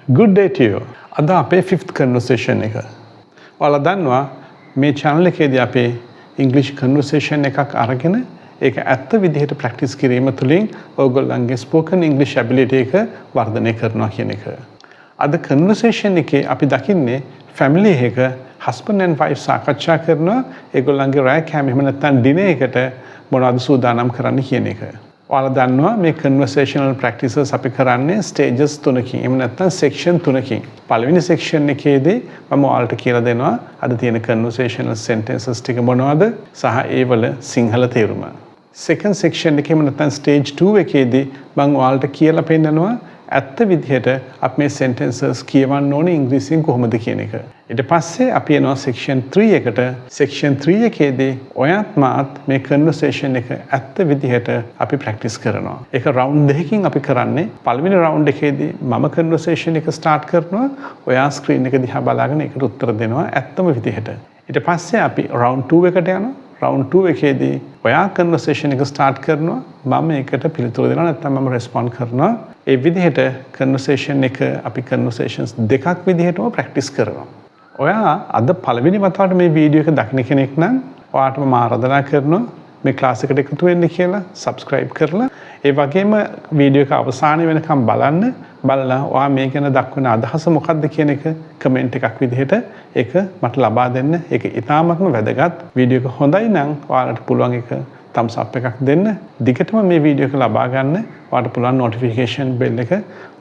Good day to you. අද අපේ 5th conversation එක. ඔයාලා දන්නවා මේ channel එකේදී අපේ English conversation එකක් අරගෙන ඒක ඇත්ත විදිහට practice කිරීම තුළින් ඔයගොල්ලන්ගේ spoken English ability එක වර්ධනය කරනවා කියන එක. අද conversation එකේ අපි දකින්නේ family එක husband and wife සාකච්ඡා කරනවා ඒගොල්ලන්ගේ රැ කෑම එහෙම නැත්නම් dinner එකට මොනවද සූදානම් කරන්න කියන එක. ඔයාලා දන්නවා මේ conversational practices අපි කරන්නේ stages 3කින්. එහෙම නැත්නම් section 3කින්. පළවෙනි section එකේදී මම ඔයාලට කියලා දෙනවා අද තියෙන conversational sentences ටික මොනවද සහ ඒවල සිංහල තේරුම. second section එකේම නැත්නම් stage 2 එකේදී මම ඔයාලට කියලා පෙන්නනවා ඇත්ත විදිහට අපි මේ sentences කියවන්න ඕනේ ඉංග්‍රීසියෙන් කොහොමද කියන එක. ඊට පස්සේ අපි යනවා section 3 එකට. section 3 එකේදී ඔයත් මාත් මේ conversation එක ඇත්ත විදිහට අපි practice කරනවා. ඒක round දෙකකින් අපි කරන්නේ. පළවෙනි round එකේදී මම conversation එක start කරනවා. ඔයා screen එක දිහා බලාගෙන ඒකට උත්තර දෙනවා ඇත්තම විදිහට. ඊට පස්සේ අපි round 2 එකට යනවා. round 2 එකේදී ඔයා conversation එක start කරනවා. මම ඒකට පිළිතුරු දෙනවා නැත්නම් මම respond කරනවා. ඒ විදිහට conversation එක අපි conversations දෙකක් විදිහටම practice කරනවා. ඔයා අද පළවෙනි වතාවට මේ වීඩියෝ එක දකින්න කෙනෙක් නම් ඔයාට මම ආරාධනා කරනවා මේ ක්ලාස් එකට එකතු වෙන්න කියලා subscribe කරලා ඒ වගේම වීඩියෝ එක අවසානය වෙනකම් බලලා ඔයා මේ ගැන දක්වන අදහස මොකක්ද කියන එක කමෙන්ට් එකක් විදිහට ඒක මට ලබා දෙන්න. ඒක ඉතාමත්ම වැදගත්. වීඩියෝ එක හොඳයි නම් ඔයාලට පුළුවන් එක thumbs up එකක් දෙන්න. දිගටම මේ වීඩියෝ එක ලබා ගන්න. ඔයාලට පුළුවන් notification bell එක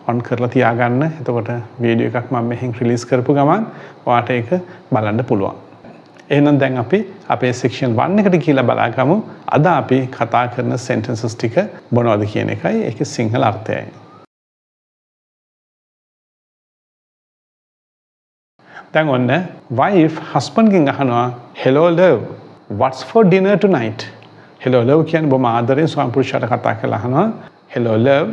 on කරලා තියාගන්න. එතකොට වීඩියෝ එකක් මම මෙහෙන් රිලීස් කරපු ගමන් ඔයාලට ඒක බලන්න පුළුවන්. එහෙනම් දැන් අපි අපේ section 1 එකට කියලා බලාගමු. අද අපි කතා කරන sentences ටික මොනවද කියන එකයි ඒකේ සිංහල අර්ථයයි. දැන් ඔන්න wife husband ගෙන් අහනවා hello love what's for dinner tonight? hello love කියන්නේ බොහොම ආදරෙන් ස්වාමි පුරුෂයාට කතා කරලා අහනවා hello love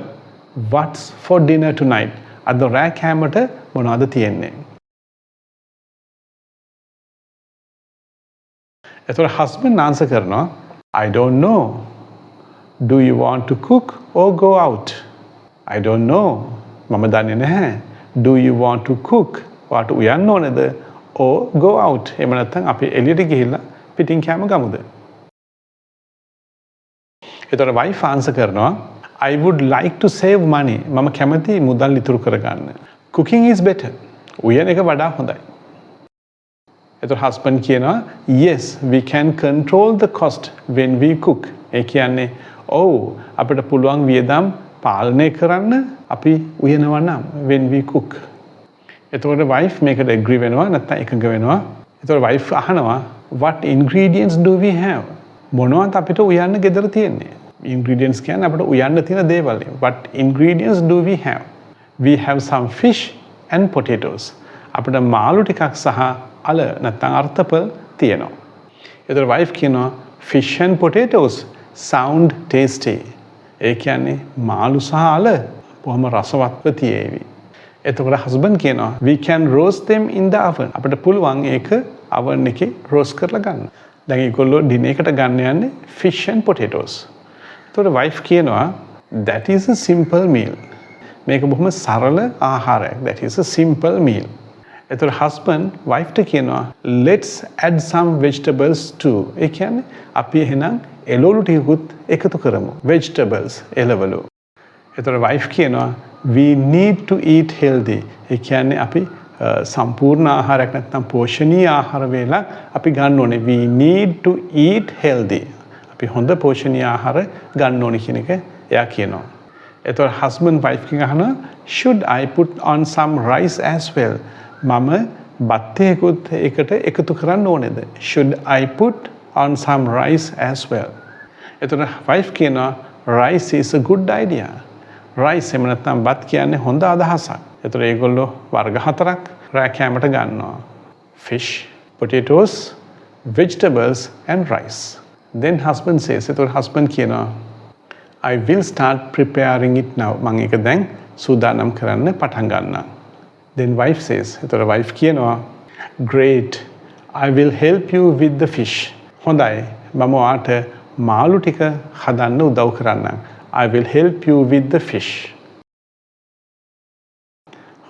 what's for dinner tonight? අද රෑ කෑමට මොනවද තියෙන්නේ? එතකොට husband answer කරනවා I don't know. Do you want to cook or go out? I don't know. මම දන්නේ නැහැ. Do you want to cook? ඔයාට උයන්න ඕනේද? or go out? එහෙම නැත්නම් අපි එළියට ගිහිල්ලා පිටින් කෑම ගමුද? එතකොට wife answer කරනවා I would like to save money. මම කැමති මුදල් ඉතුරු කරගන්න. Cooking is better. උයන එක වඩා හොඳයි. එතකොට husband කියනවා yes we can control the cost when we cook. ඒ කියන්නේ ඔව් අපිට පුළුවන් වියදම් පාලනය කරන්න අපි උයනවා නම් when we cook. එතකොට wife මේකට agree වෙනවා නැත්නම් එකඟ වෙනවා. එතකොට wife අහනවා what ingredients do we have? මොනවද අපිට උයන්න ගෙදර තියෙන්නේ? Ingredients කියන්නේ අපිට උයන්න තියෙන දේවල්. What ingredients do we have? We have some fish and potatoes. අපිට මාළු ටිකක් සහ අල නැත්නම් අර්ථපල් තියෙනවා. එතකොට wife කියනවා fish and potatoes sound tasty. ඒ කියන්නේ මාළු සහ අල බොහොම රසවත්ව තියේවි. එතකොට husband කියනවා we can roast them in the oven. අපිට පුළුවන් ඒක oven එකේ roast කරලා ගන්න. දැන් ඒගොල්ලෝ dinner එකට ගන්න යන්නේ fish and potatoes. එතකොට wife කියනවා that is a simple meal. මේක බොහොම සරල ආහාරයක්. That is a simple meal. එතකොට husband wife ට කියනවා let's add some vegetables too. ඒ කියන්නේ අපි එහෙනම් එළවලු ටිකකුත් එකතු කරමු. vegetables එළවලු. එතකොට wife කියනවා we need to eat healthy. ඒ කියන්නේ අපි සම්පූර්ණ ආහාරයක් නැත්නම් පෝෂණීය ආහාර වේලක් අපි ගන්න ඕනේ. we need to eat healthy. අපි හොඳ පෝෂණීය ආහාර ගන්න ඕනේ කියන එක එයා කියනවා. එතකොට husband wife කෙන් අහනවා should I put on some rice as well? මම බත්තේකුත් එකට එකතු කරන්න ඕනේද? should I put on some rice as well? එතකොට wife කියනවා rice is a good idea. rice එහෙම නැත්නම් බත් කියන්නේ හොඳ අදහසක්. එතකොට ඒගොල්ලෝ වර්ග හතරක් රෑ කෑමට ගන්නවා. fish, potatoes, vegetables and rice. Then husband says එතකොට husband කියනවා I will start preparing it now. මම ඒක දැන් සූදානම් කරන්න පටන් ගන්නවා. Then wife says එතකොට wife කියනවා great I will help you with the fish. හොඳයි මම ඔයාට මාළු ටික හදන්න උදව් කරන්නම්. I will help you with the fish.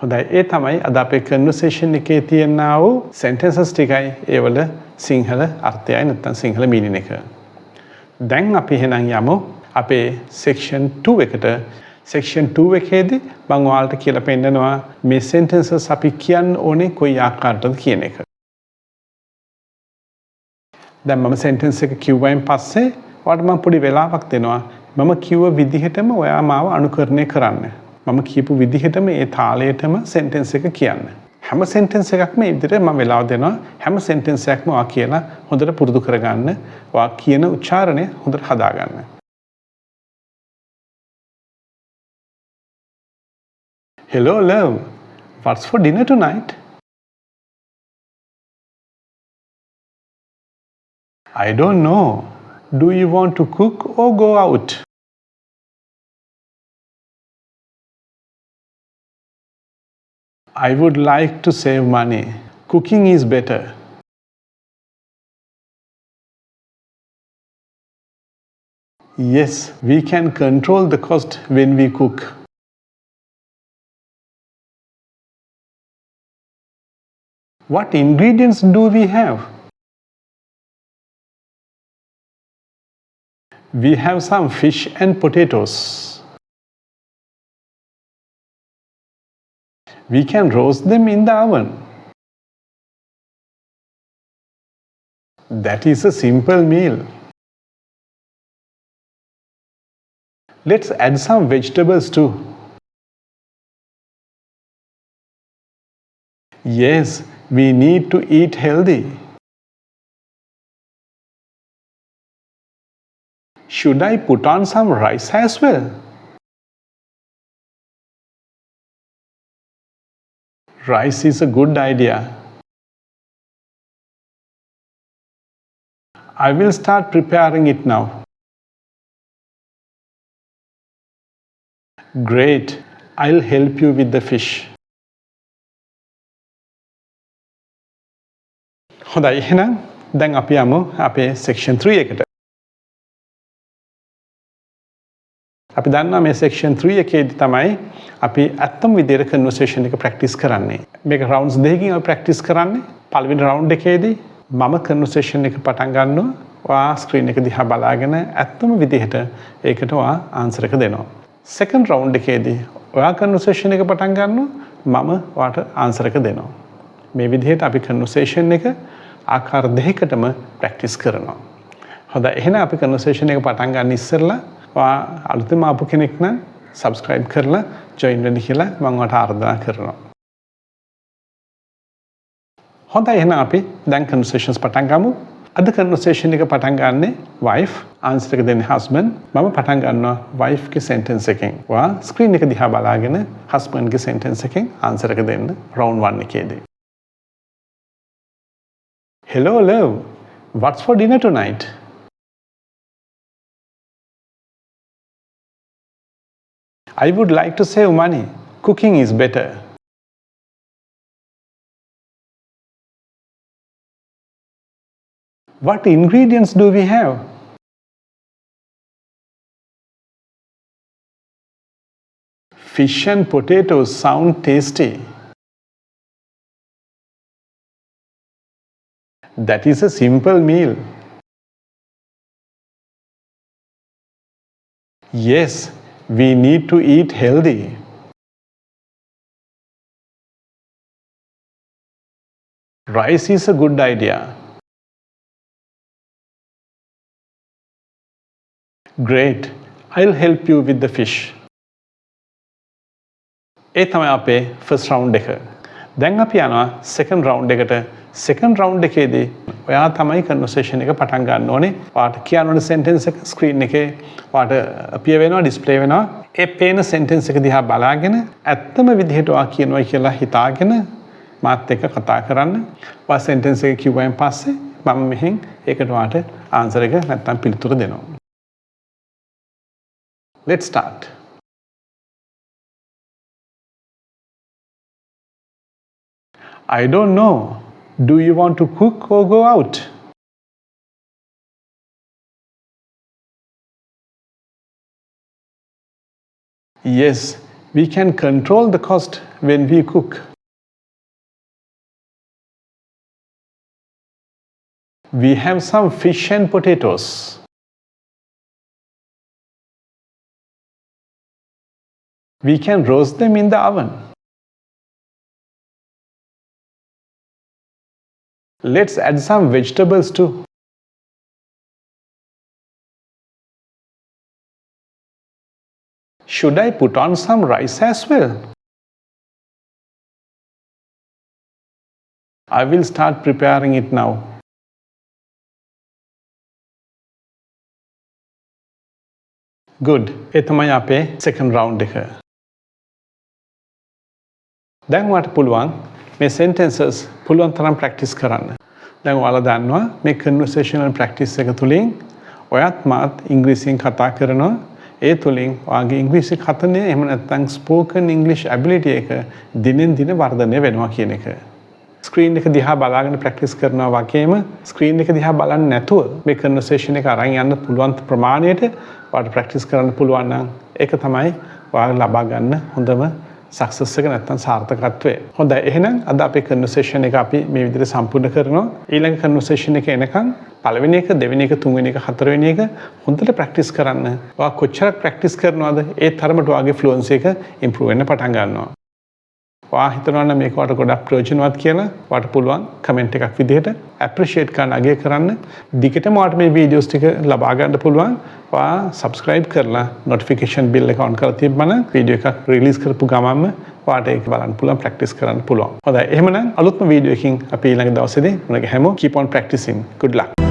හොඳයි ඒ තමයි අද අපේ කන්වර්සේෂන් එකේ තියෙනා වූ sentences ටිකයි ඒවල සිංහල අර්ථයයි නැත්නම් සිංහල මීනින් එක. දැන් අපි එහෙනම් යමු අපේ section 2 එකට. section 2 එකේදී මම ඔයාලට කියලා පෙන්නනවා මේ sentences අපි කියන්න ඕනේ කොයි ආකාරයටද කියන එක. දැන් මම sentence එක කිව්වයින් පස්සේ ඔයාලට මම පොඩි වෙලාවක් දෙනවා. මම කිව්ව විදිහටම ඔයා මාව අනුකරණය කරන්න. මම කියපු විදිහටම ඒ තාලයටම sentence එක කියන්න. හැම sentence එකක්ම මේ විදිහට මම වෙලාව දෙනවා. හැම sentence එකක්ම ඔයා කියලා හොඳට පුරුදු කරගන්න. ඔයා කියන උච්චාරණය හොඳට හදාගන්න. Hello love, what's for dinner tonight? I don't know. Do you want to cook or go out? I would like to save money. Cooking is better. Yes, we can control the cost when we cook. What ingredients do we have? We have some fish and potatoes. We can roast them in the oven. That is a simple meal. Let's add some vegetables too. Yes, we need to eat healthy. Should I put on some rice as well? Rice is a good idea. I will start preparing it now. Great. I'll help you with the fish. හොඳයි එහෙනම් දැන් අපි යමු අපේ section 3 එකට. අපි දන්නවා මේ section 3 එකේදී තමයි අපි ඇත්තම විදිහට conversation එක practice කරන්නේ. මේක rounds දෙකකින් අපි practice කරන්නේ. පළවෙනි round එකේදී මම conversation එක පටන් ගන්නවා. ඔයා screen එක දිහා බලාගෙන ඇත්තම විදිහට ඒකට ඔයා answer එක දෙනවා. second round එකේදී ඔයා conversation එක පටන් ගන්නවා. මම ඔයාට answer එක දෙනවා. මේ විදිහට අපි conversation එක ආකාර දෙකකටම practice කරනවා. හොඳයි එහෙනම් අපි conversation එක පටන් ගන්න ඉස්සෙල්ලා ඔයා අලුතෙන් ආපු කෙනෙක් නම් subscribe කරලා join වෙන්න කියලා මම ඔයාලට ආරාධනා කරනවා. හොඳයි එහෙනම් අපි දැන් conversations පටන් ගමු. අද conversation එක පටන් ගන්නෙ wife answer එක දෙන්නේ husband. මම පටන් ගන්නවා wife ගේ sentence එකෙන්. ඔයා screen එක දිහා බලාගෙන husband ගේ sentence එකෙන් answer එක දෙන්න round 1 එකේදී. Hello love, what's for dinner tonight? I would like to save money. Cooking is better. What ingredients do we have? Fish and potatoes sound tasty. That is a simple meal. Yes, we need to eat healthy. Rice is a good idea. Great. I'll help you with the fish. ඒ තමයි අපේ first round එක. දැන් අපි යනවා second round එකට. second round එකේදී ඔයා තමයි conversation එක පටන් ගන්න ඕනේ. ඔයාට කියන්න ඕනේ sentence එක screen එකේ ඔයාට appear වෙනවා display වෙනවා. ඒ පේන sentence එක දිහා බලාගෙන ඇත්තම විදිහට ඔයා කියනවා කියලා හිතාගෙන මාත් එක්ක කතා කරන්න. ඔයා sentence එක කිව්වයින් පස්සේ මම මෙහෙන් ඒකට ඔයාට answer එක නැත්තම් පිළිතුර දෙනවා. Let's start. I don't know. Do you want to cook or go out? Yes, We can control the cost when we cook. We have some fish and potatoes. We can roast them in the oven. Let's add some vegetables too. Should I put on some rice as well? I will start preparing it now. Good. ඒ තමයි අපේ second round එක. දැන් ඔයාලට පුළුවන් මේ sentences පුළුවන් තරම් practice කරන්න. දැන් ඔයාලා දන්නවා මේ conversational practice එක තුලින් ඔයත් මාත් ඉංග්‍රීසියෙන් කතා කරනවා. ඒ තුලින් ඔයාගේ ඉංග්‍රීසි කතනය එහෙම නැත්නම් spoken English ability එක දිනෙන් දින වර්ධනය වෙනවා කියන එක. ස්ක්‍රීන් එක දිහා බලාගෙන ප්‍රැක්ටිස් කරනවා වගේම ස්ක්‍රීන් එක දිහා බලන්නේ නැතුව මේ කන්වර්සේෂන් එක අරන් යන්න පුළුවන් ප්‍රමාණයට ඔයාලට ප්‍රැක්ටිස් කරන්න පුළුවන් නම් ඒක තමයි ඔයාලා ලබා ගන්න හොඳම සක්සස් එක නැත්නම් සාර්ථකත්වය. හොඳයි එහෙනම් අද අපේ කන්වර්සේෂන් එක අපි මේ විදිහට සම්පූර්ණ කරනවා. ඊළඟ කන්වර්සේෂන් එක එනකන් පළවෙනි එක, දෙවෙනි එක, තුන්වෙනි එක, හතරවෙනි එක හොඳට ප්‍රැක්ටිස් කරන්න. ඔයා කොච්චරක් ප්‍රැක්ටිස් කරනවද ඒ තරමට ඔයාගේ ෆ්ලුවන්සි එක ඉම්ප්‍රූව් වෙන්න පටන් ගන්නවා. ඔයා හිතනවා නම් මේක ඔයාලට ගොඩක් ප්‍රයෝජනවත් කියලා ඔයාලට පුළුවන් කමෙන්ට් එකක් විදිහට ඇප්‍රීෂিয়েට් කරන්න අගය කරන්න. දිගටම ඔයාලට මේ වීඩියෝස් ටික ලබා ගන්න පුළුවන්. ඔයා subscribe කරලා notification bell එක on කරලා තිබ්බනම් වීඩියෝ එකක් රිලීස් කරපු ගමන්ම ඔයාලට ඒක බලන්න පුළුවන් ප්‍රැක්ටිස් කරන්න පුළුවන්. හොඳයි එහෙමනම් අලුත්ම වීඩියෝ එකකින් අපි ඊළඟ දවසේදී මුණ ගැහෙමු. Keep on practicing. Good luck.